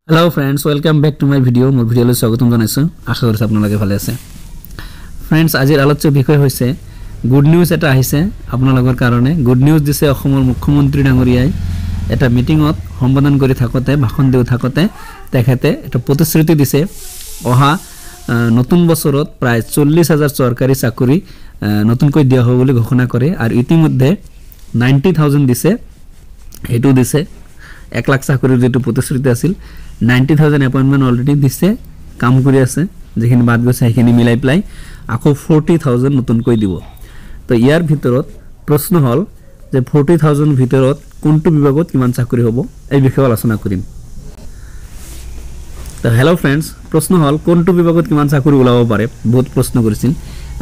Hello friends, welcome back to my video. More video le स्वागतम जनाइছো आशा करिছো আপোনালোকে ভালে আছে friends আজিৰ আলোচ্য বিষয় হৈছে গুড নিউজ এটা আহিছে আপোনালোকৰ কাৰণে গুড নিউজ দিছে অসমৰ মুখ্যমন্ত্ৰী ডাঙৰীয়াই এটা মিটিংত সম্বোধন কৰি থাকতে ভাষণ দিও থাকতে তেখেতে এটা প্ৰতিশ্ৰুতি দিছে অহা নতুন বছৰত প্ৰায় 40000 চৰকাৰী চাকৰি নতুনকৈ দিয়া হ'ব বুলি ঘোষণা কৰে আৰু ইতিমধ্যে 90000 দিছে এটো দিছে 1 লাখ চাকৰিৰ যেটো প্ৰতিশ্ৰুতি আছিল 90000 এপয়েন্টমেন্ট অলৰেডি দিছে কাম কৰি আছে যেখিনি বাদ গৈছে সেইখিনি মিলাই প্লাই আকৌ 40000 নতুনকৈ দিব তো ইয়াৰ ভিতৰত প্ৰশ্ন হল যে 40000 ভিতৰত কোনটো বিভাগত কিমান চাকৰি হ'ব এই বিষয়ে আলোচনা কৰিম তো হেল্লো फ्रेंड्स প্ৰশ্ন হল কোনটো বিভাগত কিমান চাকৰি ওলাব পাৰে বহুত প্ৰশ্ন কৰিছিল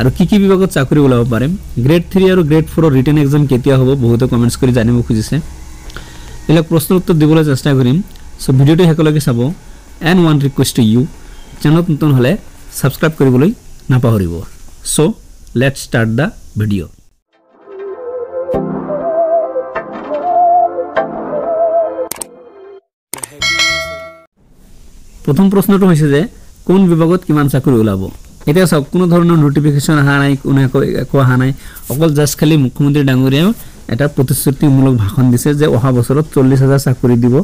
আৰু কি বিভাগত চাকৰি ওলাব পাৰে গ্ৰেড 3 আৰু গ্ৰেড 4 ৰিটেন এক্সাম কেতিয়া হ'ব বহুত কমেন্টছ কৰি জানিব খুজিছে এলা প্ৰশ্নৰ উত্তৰ দিবলৈ চেষ্টা কৰিম সো ভিডিওটো হেকলৈকে চাব and one request to you channel নতুন হলে সাবস্ক্রাইব কৰিবলৈ নাপাহৰিব so let's start da video প্ৰথম প্ৰশ্নটো হৈছে যে কোন বিভাগত কিমান চাকৰি ওলাব এটা সব কোনো ধৰণৰ নোটিফিকেশন আহা নাই কোনো আহা নাই অকল জাস্ট খালি মুখ্যমন্ত্ৰী ডাঙৰীয়া এটা প্ৰতিশ্ৰুতিমূলক ভাষণ দিছে যে অহা বছৰত 40000 চাকৰি দিব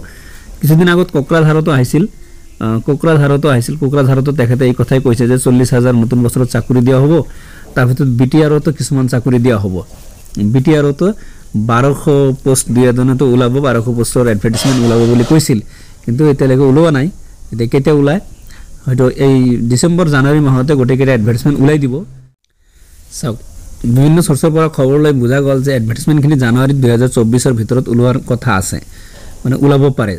কিছুদিন আগত কোকৰাঝাৰতো আহিছিল কোকৰাঝাৰতো তেখেতে এই কথাই কৈছে যে 40000 নতুন বছৰত চাকৰি দিয়া হ'ব তাৰ ভিতৰত বিটিআৰতো কিছুমান চাকৰি দিয়া হ'ব বিটিআৰতো 1200 পোষ্ট দিয়া দনতো ওলাব 1200 পোষ্টৰ এডভাৰটাইজমেন্ট ওলাব বুলি কৈছিল কিন্তু এতিয়ালৈকে ওলোৱা নাই এতিয়া কেতিয়া ওলাই হয়তো এই ডিসেম্বৰ জানুৱাৰী মাহতে গোটেইকেইটা এডভাৰটাইজমেন্ট ওলাই দিব চাওক বিভিন্ন সোৰ্সৰ পৰা খবৰ লৈ বুজা গল যে এডভাৰটাইজমেন্টখিনি জানুৱাৰী 2024 ৰ ভিতৰত ওলোৱাৰ কথা আছে মানে ওলাব পাৰে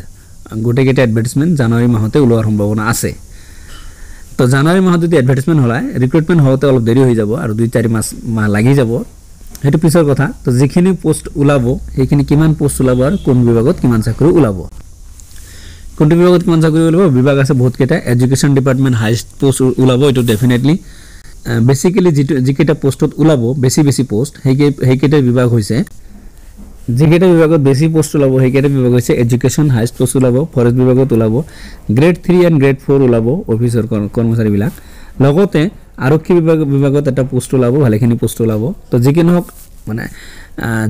গোটেইকেইটা এডভাৰটাইজমেন্ট জানুৱাৰী মাহতে ওলোৱাৰ সম্ভাৱনা আছে তো জানুৱাৰী মাহত যদি এডভাৰটাইজমেন্ট হলাই ৰিক্ৰুটমেন্ট হওঁতে অলপ দেৰি হৈ যাব আৰু 2-4 মাহ লাগি যাব হেতু পিছৰ কথা তো যিখিনি পোষ্ট ওলাব সেইখিনি কিমান পোষ্ট ওলাব আৰু কোন বিভাগত কিমান চাকৰি ওলাব কোনটো বিভাগত কিমান চাকৰি ওলাব বিভাগ আছে বহুত কেইটা এডুকেশন ডিপাৰ্টমেন্ট হাইয়েস্ট পোষ্ট ওলাব এটো ডেফিনেটলি বেসিক্যালি যিকেইটা পোষ্টত ওলাব বেছি পোষ্ট হেইকেইটা বিভাগ হৈছে যিকেইটা বিভাগত বেছি পোষ্ট ওলাব হেইকেইটা বিভাগ হৈছে এডুকেশন হাইয়েস্ট পোষ্ট ওলাব ফৰেষ্ট বিভাগত ওলাব গ্ৰেড 3 এণ্ড গ্ৰেড 4 ওলাব অফিচাৰ কৰ্মচাৰী বিলাক লগতে আৰক্ষী বিভাগত এটা পোষ্ট ওলাব ভালেখিনি পোষ্ট ওলাব তো যিকিন হক মানে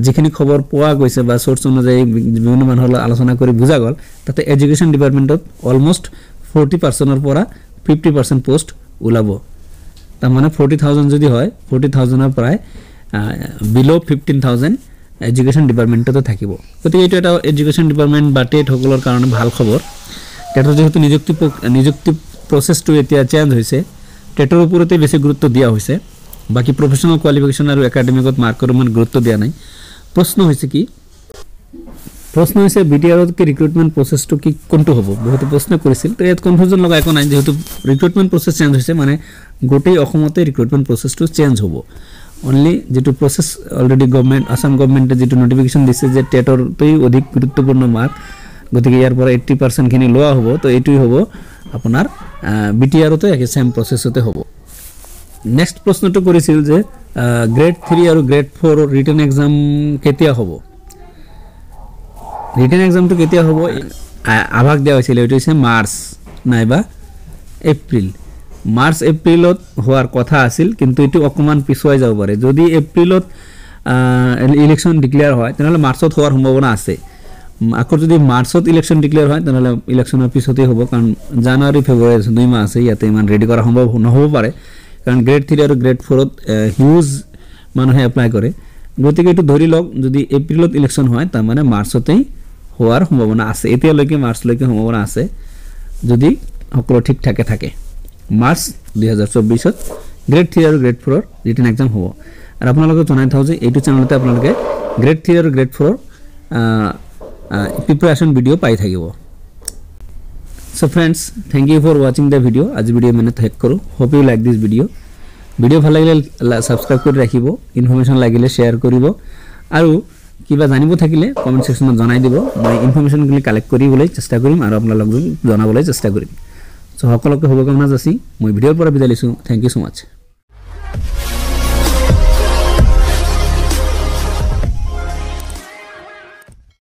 যিখিনি খবৰ পোৱা গৈছে বা সোৰ্স অনুযায়ী বিভিন্ন মানুহৰ আলোচনা কৰি বুজা গল তাতে এডুকেশন ডিপাৰ্টমেন্টত অলমোস্ট 40% ৰ পৰা 50% পোষ্ট ওলাব তাৰ মানে 40000 যদি হয় 40000 ৰ প্ৰায় বিলো 15000 এডুকেশন ডিপাৰ্টমেন্টতে থাকিব গতিকে এটো এটা এডুকেশন ডিপাৰ্টমেন্ট বা টেট সকলৰ কাৰণে ভাল খবৰ টেটৰ যেহেতু নিযুক্তি প্ৰসেসটো এতিয়া চেঞ্জ হৈছে টেটৰ ওপৰতে বেছি গুৰুত্ব দিয়া হৈছে বাকি প্ৰফেশনাল কোৱালিফিকেশন আৰু একাডেমিকত মাৰ্কৰ মান গুৰুত্ব দিয়া নাই প্ৰশ্ন হৈছে বিটিআৰত কি ৰিক্ৰুটমেন্ট প্ৰসেসটো কি কোনটো হ'ব বহুত প্ৰশ্ন কৰিছিল তো ইয়াত কনফিউজন লগা একো নাই যেহেতু ৰিক্ৰুটমেন্ট প্ৰসেস চেঞ্জ হৈছে মানে গোটেই অসমতে ৰিক্ৰুটমেন্ট প্ৰসেসটো চেঞ্জ হ'ব only যেটো প্ৰসেস অলৰেডি গভৰ্নমেন্ট আসাম গভৰ্নমেন্টে যেটো নোটিফিকেশন দিছে যে টেটৰ তেই অধিক গুৰুত্বপূৰ্ণ মাৰ্ক গতিকে ইয়াৰ পৰা 80% খিনি লোৱা হ'ব তো এটুই হ'ব আপোনাৰ বিটিআৰতে একে সেম প্ৰসেসতে হ'ব নেক্সট প্ৰশ্নটো কৰিছিল যে গ্ৰেড 3 আৰু গ্ৰেড 4 ৰিটেন এক্সাম কেতিয়া হ'ব ৰিটেন এক্সামটো কেতিয়া হ'ব আভাগ দিয়া হৈছিল এটো হৈছে মাৰ্চ নাইবা এপ্ৰিল মাৰ্চ এপ্ৰিলত হওয়াৰ কথা আছিল কিন্তু এটো অকমান পিছুৱাই যাব পাৰে যদি এপ্ৰিলত ইলেকশন ডিক্লেয়াৰ হয় তেনহলে মাৰ্চত হওয়াৰ সম্ভাৱনা আছে আকৌ যদি মাৰ্চত ইলেকশন ডিক্লেয়াৰ হয় তেনহলে ইলেকশনৰ পিছতে হ'ব কাৰণ জানুৱাৰী ফেব্ৰুৱাৰী 2 মাহ আছে ইয়াতে ইমান ৰেডি কৰা সম্ভৱ নহব পাৰে কাৰণ গ্ৰেড 3 আৰু গ্ৰেড 4 ত হিউজ মানুহে এপ্লাই কৰে গতিকে এটো ধৰি লওক যদি এপ্ৰিলত ইলেকশন হয় তাৰ মানে মাৰ্চতেই হওয়াৰ সম্ভাৱনা আছে এতিয়ালৈকে মাৰ্চলৈকে সম্ভাৱনা আছে যদি সকলো ঠিক থাকে মাৰ্চ 2024 ত গ্ৰেড 3 আৰু গ্ৰেড 4 ৰিটেন এক্সাম হ'ব আৰু আপোনালোকে জনাই থাও যে এইটো চেনেলতে আপোনালোকে গ্ৰেড 3 আৰু গ্ৰেড 4 প্ৰিপাৰেচন ভিডিও পাই থাকিব so friends thank you for watching the video আজি ভিডিও মানে শেষ কৰো hope you like this video ভাল লাগিলে সাবস্ক্ৰাইব কৰি ৰাখিব ইনফৰমেশন লাগিলে শেয়াৰ কৰিব আৰু কিবা জানিব থাকিলে কমেন্ট সেকশনত জনাই দিব মই ইনফৰমেশন গুলি কালেক্ট কৰিবলৈ চেষ্টা কৰিম আৰু আপোনালোকক জনাবলৈ চেষ্টা কৰিম So, সকলোকে শুভকামনা যাচি মই ভিডিওৰ পৰা বিদায় লৈছো থ্যাংক ইউ সো মাচ